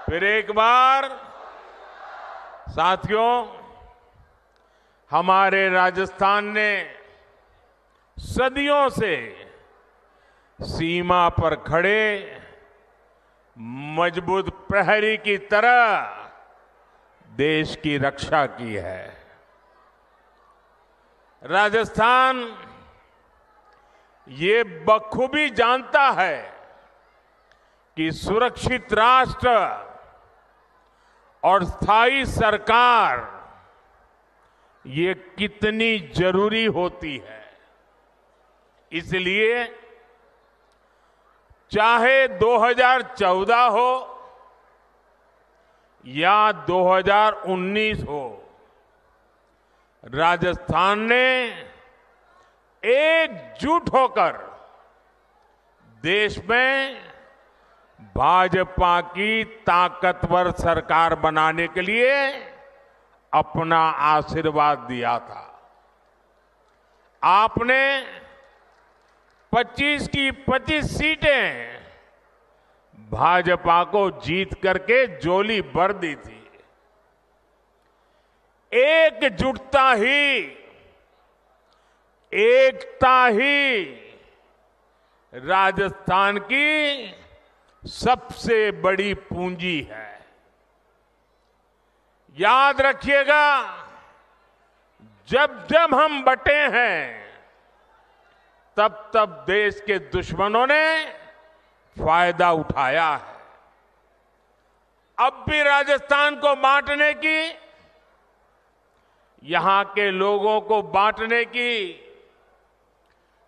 फिर एक बार साथियों, हमारे राजस्थान ने सदियों से सीमा पर खड़े मजबूत प्रहरी की तरह देश की रक्षा की है। राजस्थान ये बखूबी जानता है कि सुरक्षित राष्ट्र और स्थायी सरकार ये कितनी जरूरी होती है। इसलिए चाहे 2014 हो या 2019 हो, राजस्थान ने एकजुट होकर देश में भाजपा की ताकतवर सरकार बनाने के लिए अपना आशीर्वाद दिया था। आपने 25 की 25 सीटें भाजपा को जीत करके झोली भर दी थी। एकजुटता ही, एकता ही राजस्थान की सबसे बड़ी पूंजी है। याद रखिएगा, जब जब हम बंटे हैं तब तब देश के दुश्मनों ने फायदा उठाया है। अब भी राजस्थान को बांटने की, यहां के लोगों को बांटने की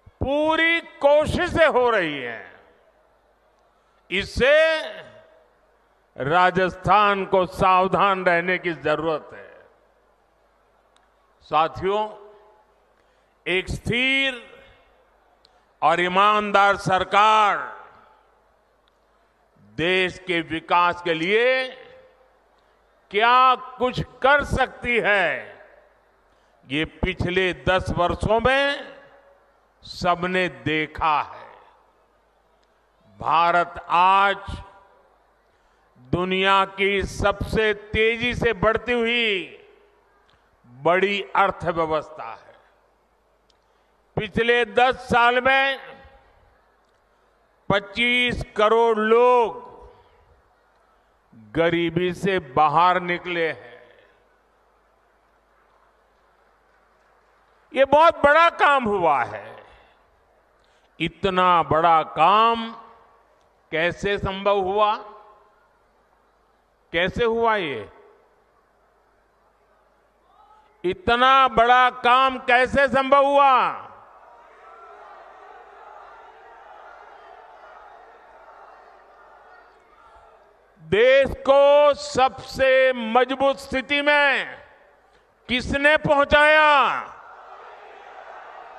पूरी कोशिशें हो रही हैं। इससे राजस्थान को सावधान रहने की जरूरत है। साथियों, एक स्थिर और ईमानदार सरकार देश के विकास के लिए क्या कुछ कर सकती है, ये पिछले 10 वर्षों में सबने देखा है। भारत आज दुनिया की सबसे तेजी से बढ़ती हुई बड़ी अर्थव्यवस्था है। पिछले 10 साल में 25 करोड़ लोग गरीबी से बाहर निकले हैं। ये बहुत बड़ा काम हुआ है। इतना बड़ा काम कैसे संभव हुआ? कैसे हुआ ये? इतना बड़ा काम कैसे संभव हुआ? देश को सबसे मजबूत स्थिति में किसने पहुंचाया?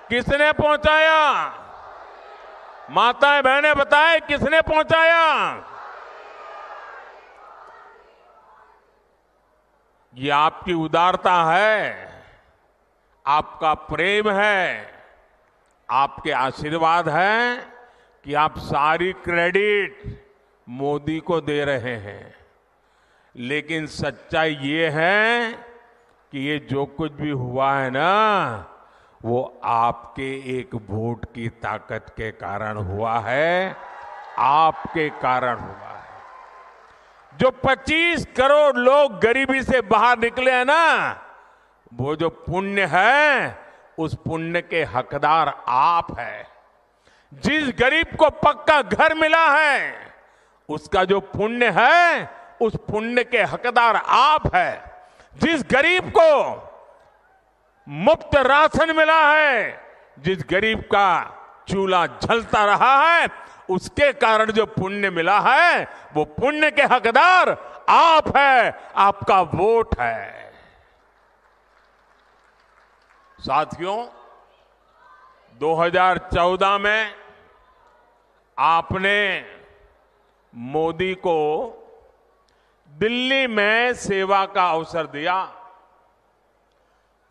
किसने पहुंचाया? माताएं बहनें बताएं, किसने पहुंचाया? ये आपकी उदारता है, आपका प्रेम है, आपके आशीर्वाद है कि आप सारी क्रेडिट मोदी को दे रहे हैं। लेकिन सच्चाई ये है कि ये जो कुछ भी हुआ है ना, वो आपके एक वोट की ताकत के कारण हुआ है, आपके कारण हुआ है। जो 25 करोड़ लोग गरीबी से बाहर निकले हैं ना, वो जो पुण्य है, उस पुण्य के हकदार आप हैं। जिस गरीब को पक्का घर मिला है, उसका जो पुण्य है, उस पुण्य के हकदार आप हैं। जिस गरीब को मुफ्त राशन मिला है, जिस गरीब का चूल्हा जलता रहा है, उसके कारण जो पुण्य मिला है, वो पुण्य के हकदार आप हैं, आपका वोट है। साथियों, 2014 में आपने मोदी को दिल्ली में सेवा का अवसर दिया,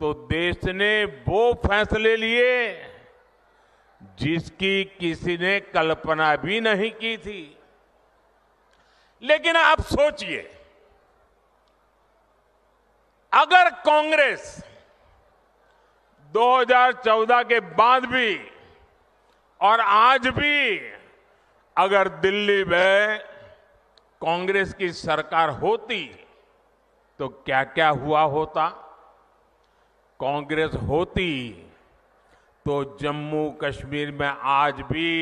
तो देश ने वो फैसले लिए जिसकी किसी ने कल्पना भी नहीं की थी। लेकिन आप सोचिए, अगर कांग्रेस 2014 के बाद भी और आज भी अगर दिल्ली में कांग्रेस की सरकार होती तो क्या क्या हुआ होता। कांग्रेस होती तो जम्मू कश्मीर में आज भी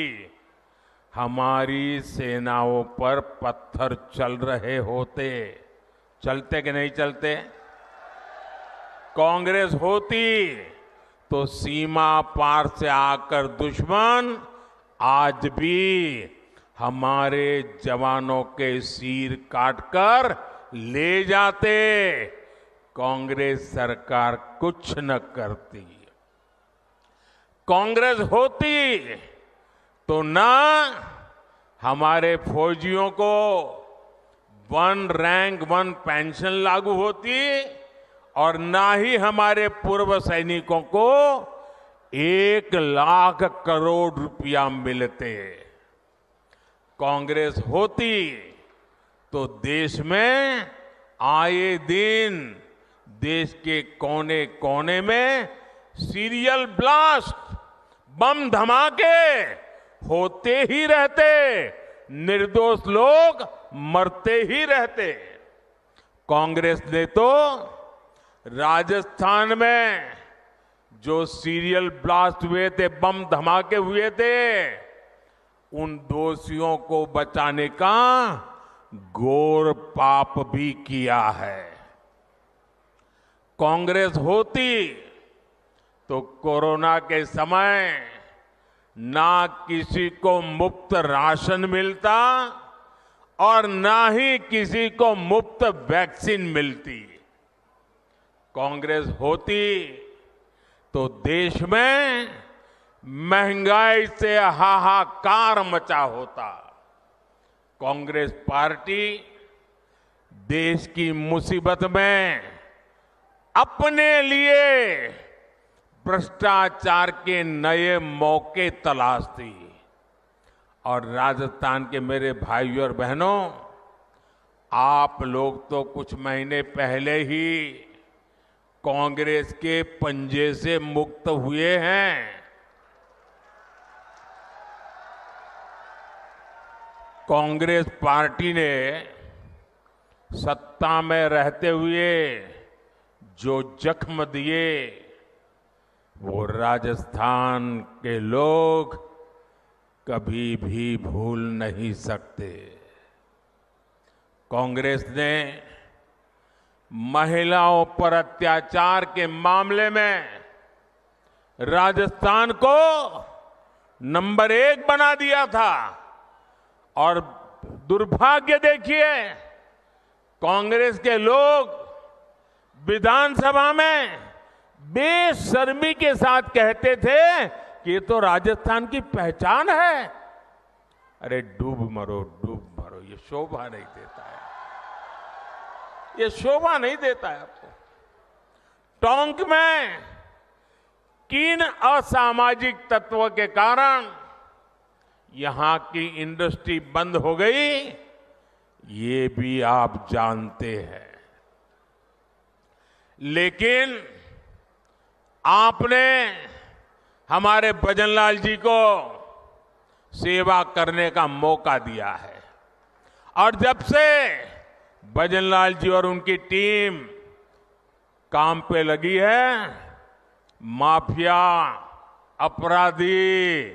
हमारी सेनाओं पर पत्थर चल रहे होते। चलते कि नहीं चलते? कांग्रेस होती तो सीमा पार से आकर दुश्मन आज भी हमारे जवानों के सिर काटकर ले जाते। कांग्रेस सरकार कुछ न करती। कांग्रेस होती तो ना हमारे फौजियों को 1 रैंक 1 पेंशन लागू होती और ना ही हमारे पूर्व सैनिकों को 1 लाख करोड़ रुपया मिलते। कांग्रेस होती तो देश में आए दिन देश के कोने कोने में सीरियल ब्लास्ट, बम धमाके होते ही रहते, निर्दोष लोग मरते ही रहते। कांग्रेस ने तो राजस्थान में जो सीरियल ब्लास्ट हुए थे, बम धमाके हुए थे, उन दोषियों को बचाने का घोर पाप भी किया है। कांग्रेस होती तो कोरोना के समय ना किसी को मुफ्त राशन मिलता और ना ही किसी को मुफ्त वैक्सीन मिलती। कांग्रेस होती तो देश में महंगाई से हाहाकार मचा होता। कांग्रेस पार्टी देश की मुसीबत में अपने लिए भ्रष्टाचार के नए मौके तलाशती। और राजस्थान के मेरे भाइयों और बहनों, आप लोग तो कुछ महीने पहले ही कांग्रेस के पंजे से मुक्त हुए हैं। कांग्रेस पार्टी ने सत्ता में रहते हुए जो जख्म दिए वो राजस्थान के लोग कभी भी भूल नहीं सकते। कांग्रेस ने महिलाओं पर अत्याचार के मामले में राजस्थान को नंबर 1 बना दिया था। और दुर्भाग्य देखिए, कांग्रेस के लोग विधानसभा में बेशर्मी के साथ कहते थे कि ये तो राजस्थान की पहचान है। अरे डूब मरो, ये शोभा नहीं देता है, ये शोभा नहीं देता है आपको। टोंक में किन असामाजिक तत्वों के कारण यहां की इंडस्ट्री बंद हो गई, ये भी आप जानते हैं। लेकिन आपने हमारे भजनलाल जी को सेवा करने का मौका दिया है। और जब से भजनलाल जी और उनकी टीम काम पे लगी है, माफिया, अपराधी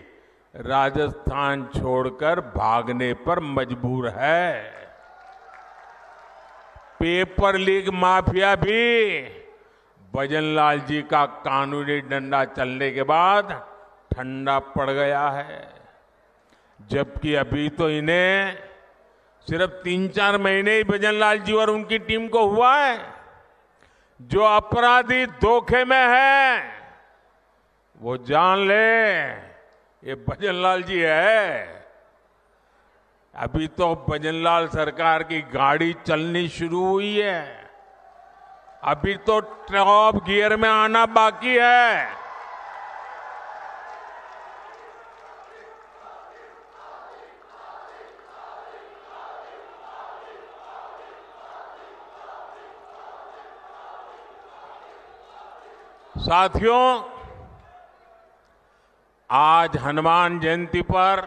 राजस्थान छोड़कर भागने पर मजबूर है। पेपर लीक माफिया भी भजनलाल जी का कानूनी डंडा चलने के बाद ठंडा पड़ गया है। जबकि अभी तो इन्हें सिर्फ 3-4 महीने ही भजनलाल जी और उनकी टीम को हुआ है। जो अपराधी धोखे में है वो जान ले, ये भजनलाल जी है। अभी तो भजनलाल सरकार की गाड़ी चलनी शुरू हुई है, अभी तो टॉप गियर में आना बाकी है। साथियों, आज हनुमान जयंती पर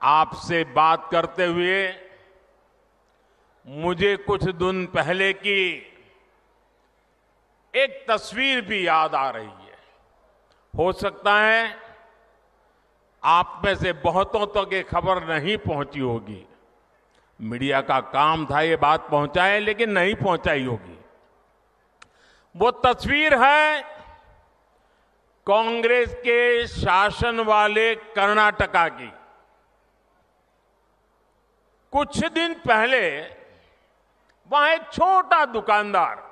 आपसे बात करते हुए मुझे कुछ दिन पहले की एक तस्वीर भी याद आ रही है। हो सकता है आप में से बहुतों तक ये खबर नहीं पहुंची होगी। मीडिया का काम था ये बात पहुंचाए, लेकिन नहीं पहुंचाई होगी। वो तस्वीर है कांग्रेस के शासन वाले कर्नाटका की। कुछ दिन पहले वहां एक छोटा दुकानदार,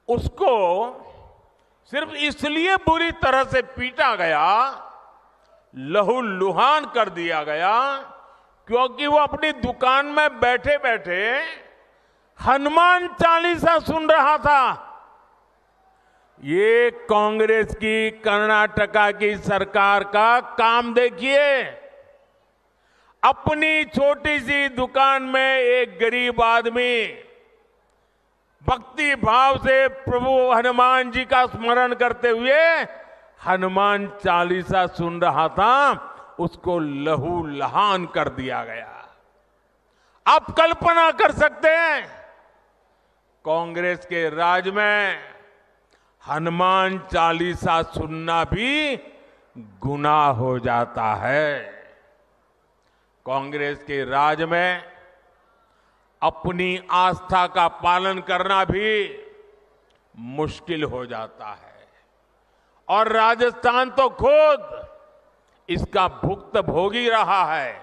उसको सिर्फ इसलिए बुरी तरह से पीटा गया, लहूलुहान कर दिया गया, क्योंकि वो अपनी दुकान में बैठे बैठे हनुमान चालीसा सुन रहा था। ये कांग्रेस की कर्नाटका की सरकार का काम देखिए। अपनी छोटी सी दुकान में एक गरीब आदमी भक्ति भाव से प्रभु हनुमान जी का स्मरण करते हुए हनुमान चालीसा सुन रहा था, उसको लहूलुहान कर दिया गया। आप कल्पना कर सकते हैं, कांग्रेस के राज में हनुमान चालीसा सुनना भी गुनाह हो जाता है। कांग्रेस के राज में अपनी आस्था का पालन करना भी मुश्किल हो जाता है, और राजस्थान तो खुद इसका भुक्तभोगी रहा है।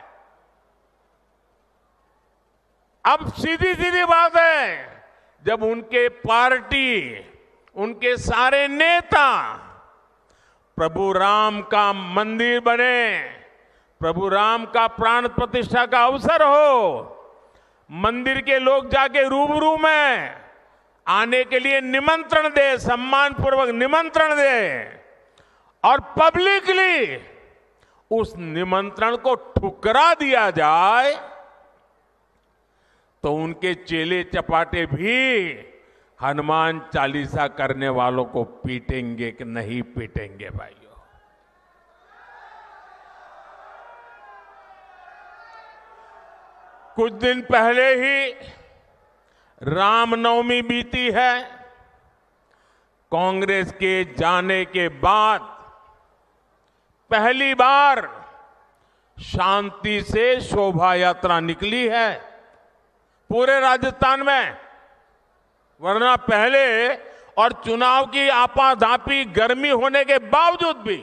अब सीधी सीधी बात है, जब उनके पार्टी, उनके सारे नेता प्रभु राम का मंदिर बने, प्रभु राम का प्राण प्रतिष्ठा का अवसर हो, मंदिर के लोग जाके रूबरू में आने के लिए निमंत्रण दे, सम्मान पूर्वक निमंत्रण दे, और पब्लिकली उस निमंत्रण को ठुकरा दिया जाए, तो उनके चेले चपाटे भी हनुमान चालीसा करने वालों को पीटेंगे कि नहीं पीटेंगे भाइयों? कुछ दिन पहले ही रामनवमी बीती है। कांग्रेस के जाने के बाद पहली बार शांति से शोभा यात्रा निकली है पूरे राजस्थान में। वरना पहले और चुनाव की आपाधापी गर्मी होने के बावजूद भी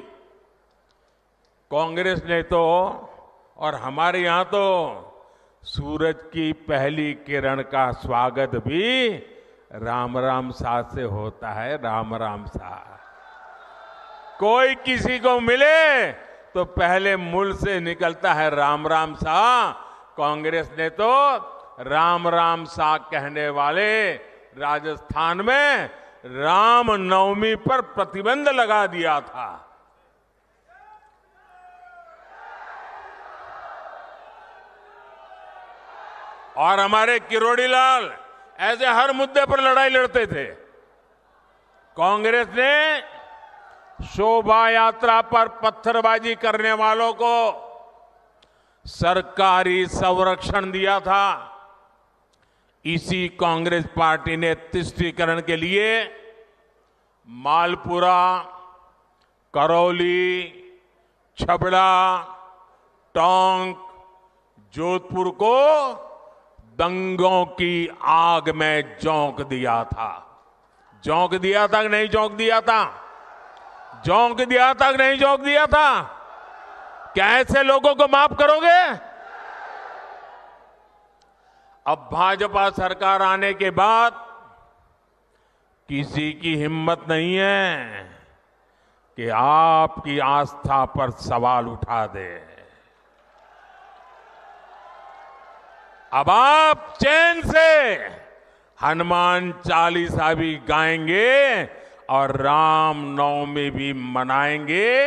कांग्रेस ने तो, और हमारे यहां तो सूरज की पहली किरण का स्वागत भी राम राम सा से होता है। राम राम सा, कोई किसी को मिले तो पहले मुंह से निकलता है राम राम सा। कांग्रेस ने तो राम राम सा कहने वाले राजस्थान में राम नवमी पर प्रतिबंध लगा दिया था। और हमारे किरोड़ी लाल ऐसे हर मुद्दे पर लड़ाई लड़ते थे। कांग्रेस ने शोभा यात्रा पर पत्थरबाजी करने वालों को सरकारी संरक्षण दिया था। इसी कांग्रेस पार्टी ने तुष्टीकरण के लिए मालपुरा, करौली, छबड़ा, टोंक, जोधपुर को दंगों की आग में झोंक दिया था। झोंक दिया था कि नहीं झोंक दिया था? झोंक दिया था कि नहीं झोंक दिया था? क्या ऐसे लोगों को माफ करोगे? अब भाजपा सरकार आने के बाद किसी की हिम्मत नहीं है कि आपकी आस्था पर सवाल उठा दे। अब आप चैन से हनुमान चालीसा भी गाएंगे और राम नवमी भी मनाएंगे,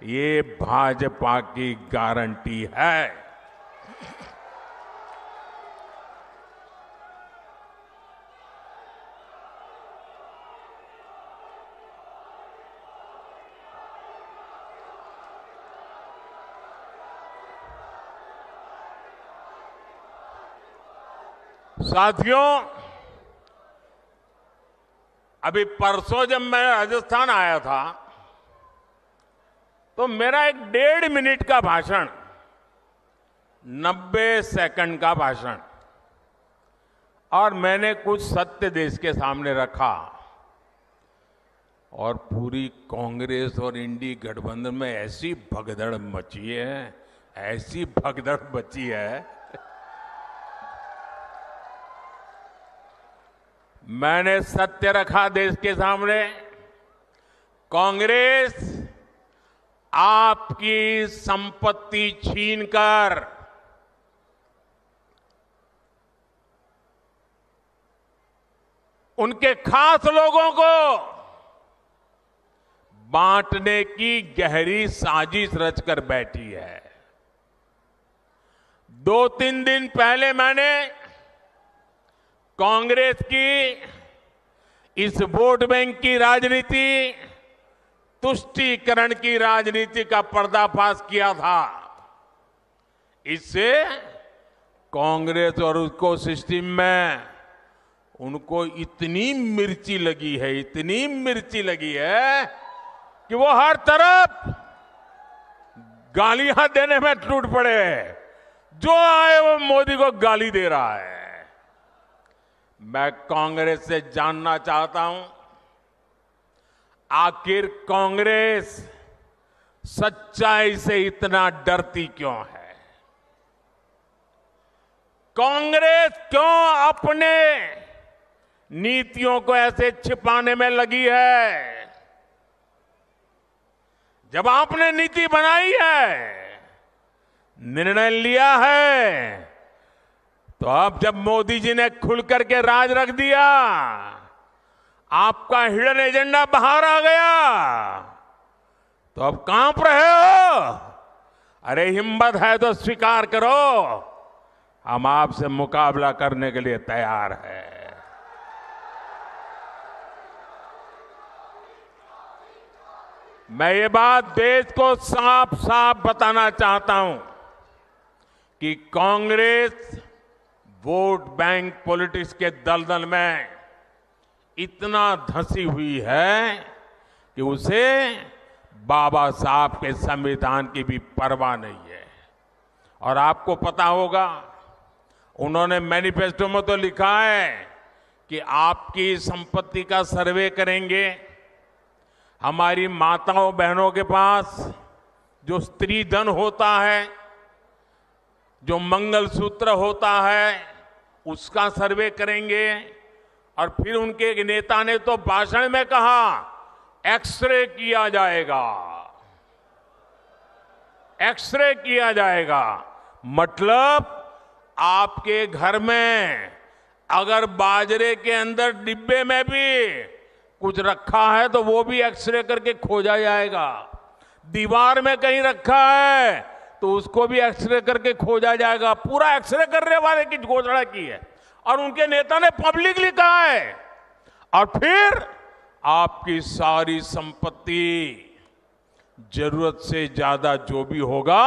ये भाजपा की गारंटी है। साथियों, अभी परसों जब मैं राजस्थान आया था तो मेरा एक 1.5 मिनट का भाषण, 90 सेकंड का भाषण, और मैंने कुछ सत्य देश के सामने रखा और पूरी कांग्रेस और इंडी गठबंधन में ऐसी भगदड़ मची है, ऐसी भगदड़ मची है। मैंने सत्य रखा देश के सामने। कांग्रेस आपकी संपत्ति छीनकर उनके खास लोगों को बांटने की गहरी साजिश रचकर बैठी है। 2-3 दिन पहले मैंने कांग्रेस की इस वोट बैंक की राजनीति, तुष्टीकरण की राजनीति का पर्दाफाश किया था। इससे कांग्रेस और उसको सिस्टम में उनको इतनी मिर्ची लगी है, इतनी मिर्ची लगी है कि वो हर तरफ गालियां देने में टूट पड़े। जो आए वो मोदी को गाली दे रहा है। मैं कांग्रेस से जानना चाहता हूं, आखिर कांग्रेस सच्चाई से इतना डरती क्यों है? कांग्रेस क्यों अपने नीतियों को ऐसे छिपाने में लगी है? जब आपने नीति बनाई है, निर्णय लिया है, तो अब जब मोदी जी ने खुल करके राज रख दिया, आपका हिडन एजेंडा बाहर आ गया, तो अब कांप रहे हो? अरे हिम्मत है तो स्वीकार करो, हम आपसे मुकाबला करने के लिए तैयार हैं। मैं ये बात देश को साफ साफ बताना चाहता हूं कि कांग्रेस वोट बैंक पॉलिटिक्स के दलदल में इतना धंसी हुई है कि उसे बाबा साहब के संविधान की भी परवाह नहीं है। और आपको पता होगा, उन्होंने मैनिफेस्टो में तो लिखा है कि आपकी संपत्ति का सर्वे करेंगे। हमारी माताओं बहनों के पास जो स्त्री धन होता है, जो मंगलसूत्र होता है, उसका सर्वे करेंगे। और फिर उनके एक नेता ने तो भाषण में कहा, एक्सरे किया जाएगा, एक्सरे किया जाएगा। मतलब आपके घर में अगर बाजरे के अंदर डिब्बे में भी कुछ रखा है तो वो भी एक्सरे करके खोजा जाएगा। दीवार में कहीं रखा है तो उसको भी एक्सरे करके खोजा जाएगा। पूरा एक्सरे करने वाले की घोषणा की है और उनके नेता ने पब्लिकली कहा है। और फिर आपकी सारी संपत्ति, जरूरत से ज्यादा जो भी होगा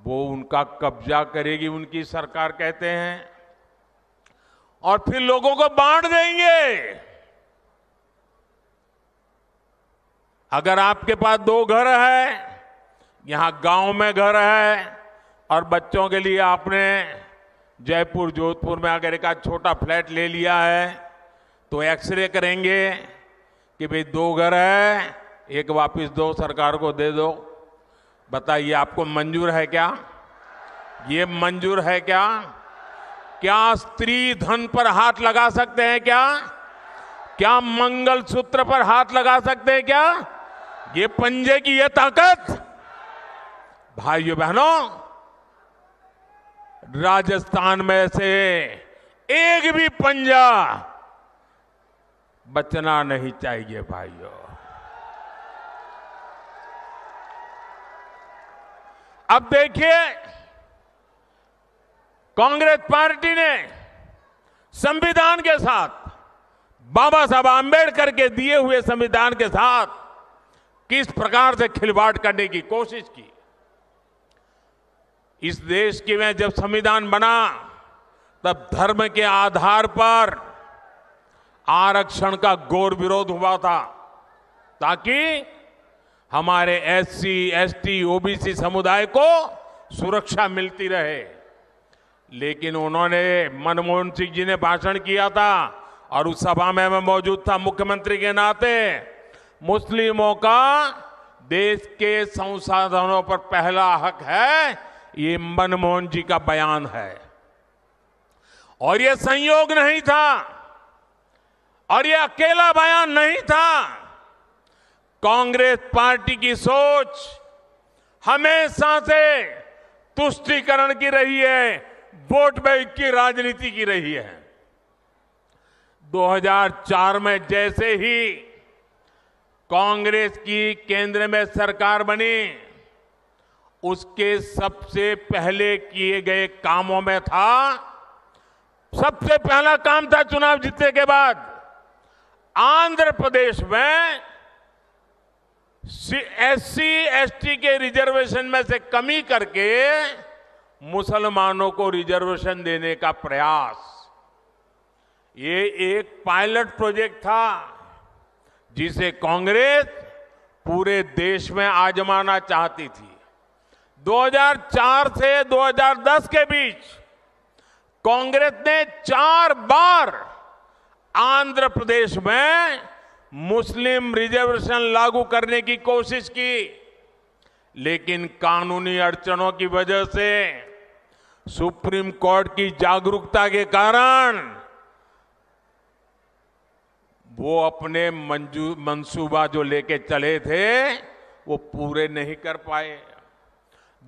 वो उनका कब्जा करेगी उनकी सरकार, कहते हैं, और फिर लोगों को बांट देंगे। अगर आपके पास 2 घर है, यहां गांव में घर है, और बच्चों के लिए आपने जयपुर जोधपुर में अगर एक छोटा फ्लैट ले लिया है, तो एक्सरे करेंगे कि भाई 2 घर है, एक वापस दो, सरकार को दे दो। बताइए, आपको मंजूर है क्या? ये मंजूर है क्या? क्या स्त्री धन पर हाथ लगा सकते हैं क्या? क्या मंगलसूत्र पर हाथ लगा सकते हैं क्या? ये पंजे की ये ताकत, भाइयों बहनों, राजस्थान में से एक भी पंजा बचना नहीं चाहिए भाइयों। अब देखिए, कांग्रेस पार्टी ने संविधान के साथ, बाबा साहब आंबेडकर के दिए हुए संविधान के साथ किस प्रकार से खिलवाड़ करने की कोशिश की। इस देश के में जब संविधान बना तब धर्म के आधार पर आरक्षण का घोर विरोध हुआ था, ताकि हमारे एससी, एसटी, ओबीसी समुदाय को सुरक्षा मिलती रहे। लेकिन उन्होंने, मनमोहन सिंह जी ने भाषण किया था और उस सभा में मैं मौजूद था मुख्यमंत्री के नाते, मुस्लिमों का देश के संसाधनों पर पहला हक है, ये मनमोहन जी का बयान है। और ये संयोग नहीं था और ये अकेला बयान नहीं था। कांग्रेस पार्टी की सोच हमेशा से तुष्टीकरण की रही है, वोट बैंक की राजनीति की रही है। 2004 में जैसे ही कांग्रेस की केंद्र में सरकार बनी, उसके सबसे पहले किए गए कामों में था, सबसे पहला काम था चुनाव जीतने के बाद आंध्र प्रदेश में एससी, एसटी के रिजर्वेशन में से कमी करके मुसलमानों को रिजर्वेशन देने का प्रयास। ये एक पायलट प्रोजेक्ट था जिसे कांग्रेस पूरे देश में आजमाना चाहती थी। 2004 से 2010 के बीच कांग्रेस ने 4 बार आंध्र प्रदेश में मुस्लिम रिजर्वेशन लागू करने की कोशिश की, लेकिन कानूनी अड़चनों की वजह से, सुप्रीम कोर्ट की जागरूकता के कारण वो अपने मंसूबा जो लेके चले थे वो पूरे नहीं कर पाए।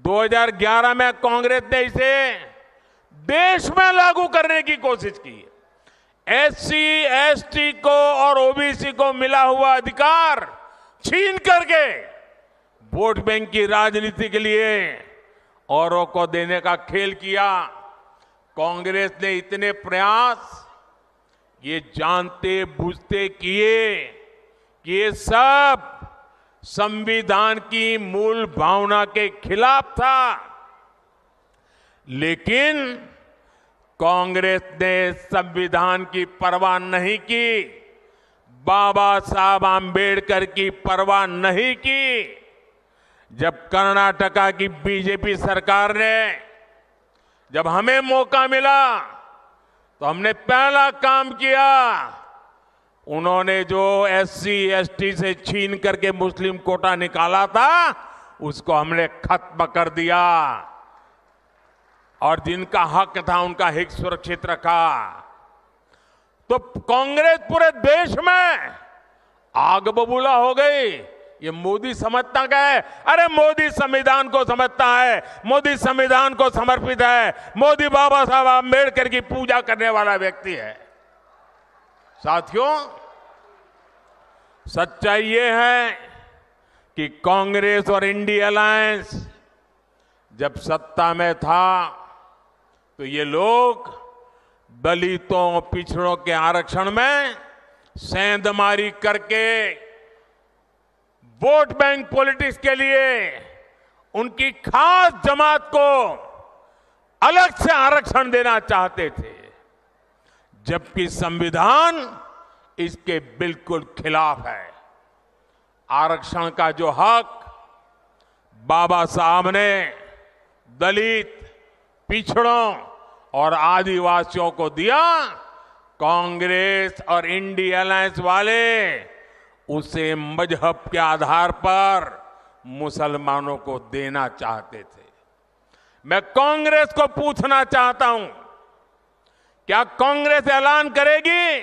2011 में कांग्रेस ने इसे देश में लागू करने की कोशिश की। एससी, एसटी को और ओबीसी को मिला हुआ अधिकार छीन करके वोट बैंक की राजनीति के लिए औरों को देने का खेल किया। कांग्रेस ने इतने प्रयास ये जानते बूझते किए कि ये सब संविधान की मूल भावना के खिलाफ था, लेकिन कांग्रेस ने संविधान की परवाह नहीं की, बाबा साहब आंबेडकर की परवाह नहीं की। जब कर्नाटका की बीजेपी सरकार ने, जब हमें मौका मिला तो हमने पहला काम किया, उन्होंने जो एससी, एसटी से छीन करके मुस्लिम कोटा निकाला था उसको हमने खत्म कर दिया और जिनका हक था उनका हित सुरक्षित रखा। तो कांग्रेस पूरे देश में आग बबूला हो गई। ये मोदी समझता क्या है? अरे मोदी संविधान को समझता है, मोदी संविधान को समर्पित है, मोदी बाबा साहब आंबेडकर की पूजा करने वाला व्यक्ति है। साथियों, सच्चाई ये है कि कांग्रेस और इंडिया अलायंस जब सत्ता में था तो ये लोग दलितों, पिछड़ों के आरक्षण में सेंधमारी करके वोट बैंक पॉलिटिक्स के लिए उनकी खास जमात को अलग से आरक्षण देना चाहते थे, जबकि संविधान इसके बिल्कुल खिलाफ है। आरक्षण का जो हक बाबा साहब ने दलित, पिछड़ों और आदिवासियों को दिया, कांग्रेस और इंडिया अलायंस वाले उसे मजहब के आधार पर मुसलमानों को देना चाहते थे। मैं कांग्रेस को पूछना चाहता हूं, क्या कांग्रेस ऐलान करेगी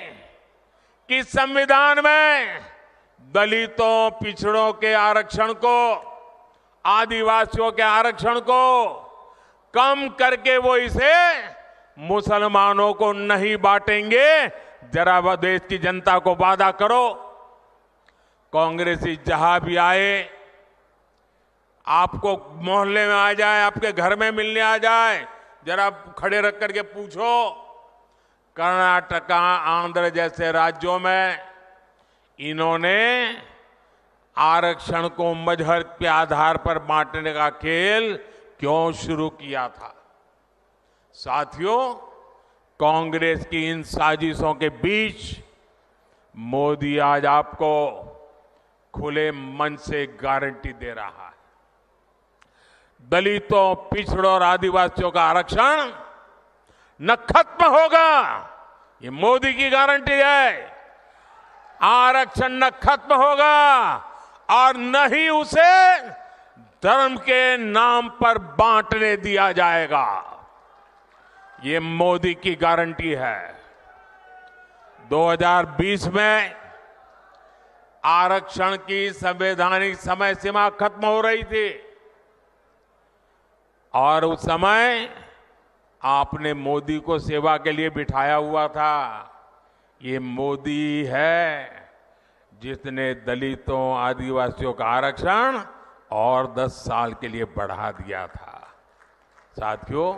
कि संविधान में दलितों, पिछड़ों के आरक्षण को, आदिवासियों के आरक्षण को कम करके वो इसे मुसलमानों को नहीं बांटेंगे? जरा वह देश की जनता को वादा करो। कांग्रेसी जहां भी आए, आपको मोहल्ले में आ जाए, आपके घर में मिलने आ जाए, जरा खड़े रख करके पूछो, कर्नाटका, आंध्र जैसे राज्यों में इन्होंने आरक्षण को मजहब के आधार पर बांटने का खेल क्यों शुरू किया था? साथियों, कांग्रेस की इन साजिशों के बीच मोदी आज आपको खुले मन से गारंटी दे रहा है। दलितों, पिछड़ों और आदिवासियों का आरक्षण न खत्म होगा, ये मोदी की गारंटी है। आरक्षण न खत्म होगा और न ही उसे धर्म के नाम पर बांटने दिया जाएगा, ये मोदी की गारंटी है। 2020 में आरक्षण की संवैधानिक समय सीमा खत्म हो रही थी और उस समय आपने मोदी को सेवा के लिए बिठाया हुआ था। ये मोदी है जिसने दलितों, आदिवासियों का आरक्षण और 10 साल के लिए बढ़ा दिया था। साथियों,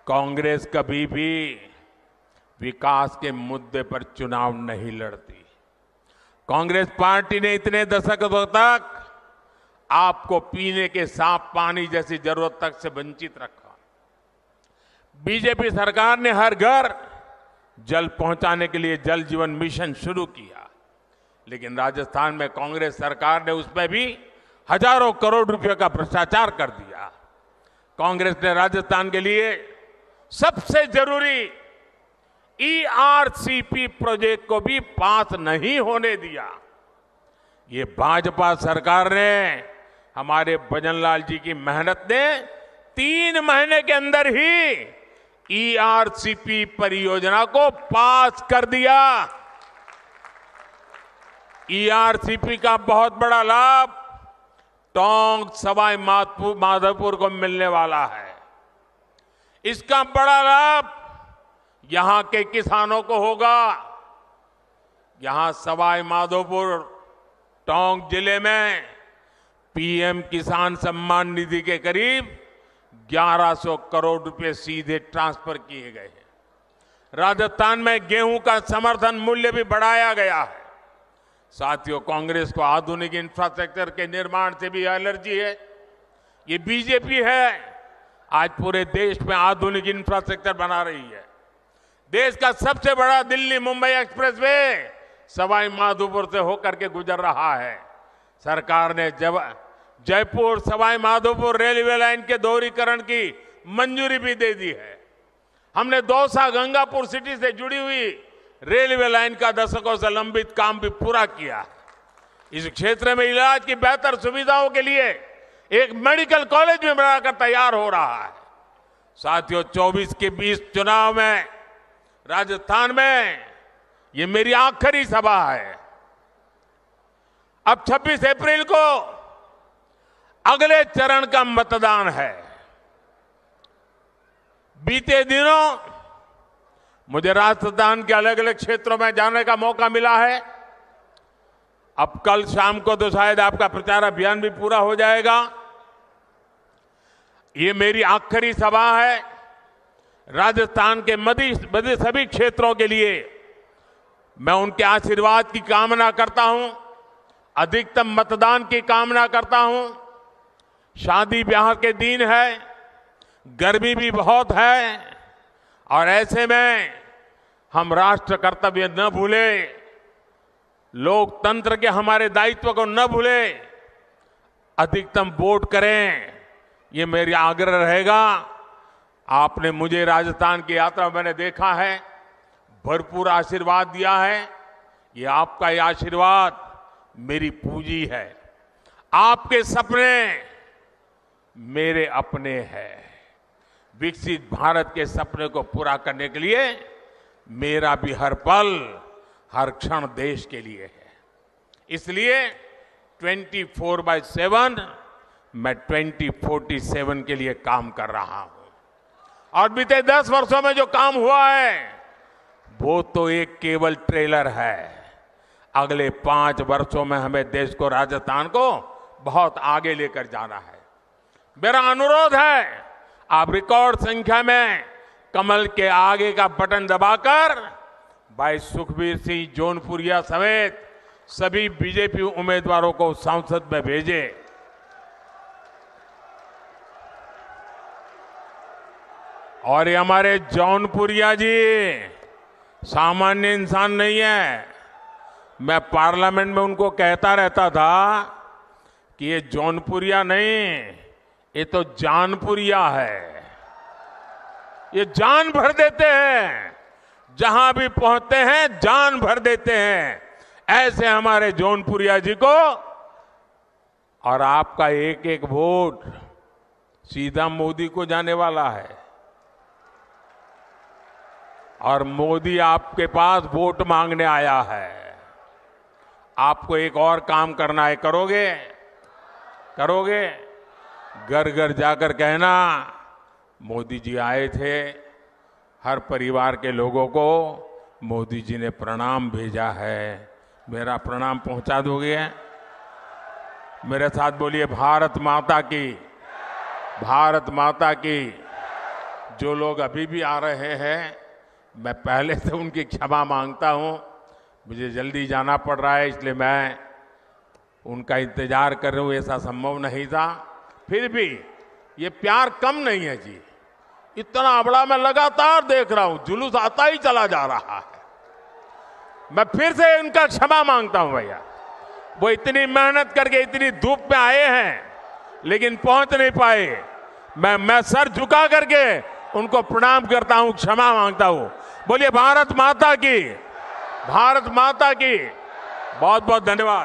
कांग्रेस कभी भी विकास के मुद्दे पर चुनाव नहीं लड़ती। कांग्रेस पार्टी ने इतने दशकों तक आपको पीने के साफ पानी जैसी जरूरत तक से वंचित रखा। बीजेपी सरकार ने हर घर जल पहुंचाने के लिए जल जीवन मिशन शुरू किया, लेकिन राजस्थान में कांग्रेस सरकार ने उसमें भी हजारों करोड़ रुपए का भ्रष्टाचार कर दिया। कांग्रेस ने राजस्थान के लिए सबसे जरूरी ERCP प्रोजेक्ट को भी पास नहीं होने दिया। ये भाजपा सरकार ने, हमारे भजनलाल जी की मेहनत ने 3 महीने के अंदर ही ERCP परियोजना को पास कर दिया। ERCP का बहुत बड़ा लाभ टोंक, सवाई माधोपुर को मिलने वाला है। इसका बड़ा लाभ यहां के किसानों को होगा। यहां सवाई माधोपुर, टोंक जिले में PM किसान सम्मान निधि के करीब 1100 करोड़ रुपए सीधे ट्रांसफर किए गए हैं। राजस्थान में गेहूं का समर्थन मूल्य भी बढ़ाया गया है। साथियों, कांग्रेस को आधुनिक इंफ्रास्ट्रक्चर के निर्माण से भी एलर्जी है। ये बीजेपी है आज पूरे देश में आधुनिक इंफ्रास्ट्रक्चर बना रही है। देश का सबसे बड़ा दिल्ली मुंबई एक्सप्रेसवे सवाई माधोपुर से होकर के गुजर रहा है। सरकार ने जयपुर सवाई माधोपुर रेलवे लाइन के दोहरीकरण की मंजूरी भी दे दी है। हमने दौसा गंगापुर सिटी से जुड़ी हुई रेलवे लाइन का दशकों से लंबित काम भी पूरा किया। इस क्षेत्र में इलाज की बेहतर सुविधाओं के लिए एक मेडिकल कॉलेज भी बनाकर तैयार हो रहा है। साथियों, 24 के 20 चुनाव में राजस्थान में ये मेरी आखिरी सभा है। अब 26 अप्रैल को अगले चरण का मतदान है। बीते दिनों मुझे राजस्थान के अलग अलग क्षेत्रों में जाने का मौका मिला है। अब कल शाम को तो शायद आपका प्रचार अभियान भी पूरा हो जाएगा। ये मेरी आखिरी सभा है। राजस्थान के मध्य सभी क्षेत्रों के लिए मैं उनके आशीर्वाद की कामना करता हूं, अधिकतम मतदान की कामना करता हूं। शादी ब्याह के दिन है, गर्मी भी बहुत है और ऐसे में हम राष्ट्र कर्तव्य न भूले, लोकतंत्र के हमारे दायित्व को न भूले, अधिकतम वोट करें, ये मेरा आग्रह रहेगा। आपने मुझे राजस्थान की यात्रा में मैंने देखा है, भरपूर आशीर्वाद दिया है। ये आपका ये आशीर्वाद मेरी पूंजी है। आपके सपने मेरे अपने हैं। विकसित भारत के सपने को पूरा करने के लिए मेरा भी हर पल, हर क्षण देश के लिए है। इसलिए 24/7 मैं 2047 के लिए काम कर रहा हूं। और बीते 10 वर्षों में जो काम हुआ है वो तो एक केवल ट्रेलर है। अगले 5 वर्षों में हमें देश को, राजस्थान को बहुत आगे लेकर जाना है। मेरा अनुरोध है, आप रिकॉर्ड संख्या में कमल के आगे का बटन दबाकर भाई सुखबीर सिंह जौनपुरिया समेत सभी बीजेपी उम्मीदवारों को संसद में भेजें। और ये हमारे जौनपुरिया जी सामान्य इंसान नहीं है। मैं पार्लियामेंट में उनको कहता रहता था कि ये जौनपुरिया नहीं, ये तो जानपुरिया है। ये जान भर देते हैं, जहां भी पहुंचते हैं जान भर देते हैं। ऐसे हमारे जौनपुरिया जी को, और आपका एक एक वोट सीधा मोदी को जाने वाला है। और मोदी आपके पास वोट मांगने आया है। आपको एक और काम करना है, करोगे? करोगे? घर घर जाकर कहना मोदी जी आए थे, हर परिवार के लोगों को मोदी जी ने प्रणाम भेजा है, मेरा प्रणाम पहुंचा दोगे? मेरे साथ बोलिए भारत माता की, भारत माता की। जो लोग अभी भी आ रहे हैं, मैं पहले से उनकी क्षमा मांगता हूं। मुझे जल्दी जाना पड़ रहा है, इसलिए मैं उनका इंतजार कर रहा हूं। ऐसा संभव नहीं था, फिर भी ये प्यार कम नहीं है जी। इतना बड़ा मैं लगातार देख रहा हूं, जुलूस आता ही चला जा रहा है। मैं फिर से उनका क्षमा मांगता हूं भैया। वो इतनी मेहनत करके इतनी धूप में आए हैं, लेकिन पहुंच नहीं पाए। मैं सर झुका करके उनको प्रणाम करता हूं, क्षमा मांगता हूं। बोलिए भारत माता की, भारत माता की। बहुत बहुत धन्यवाद।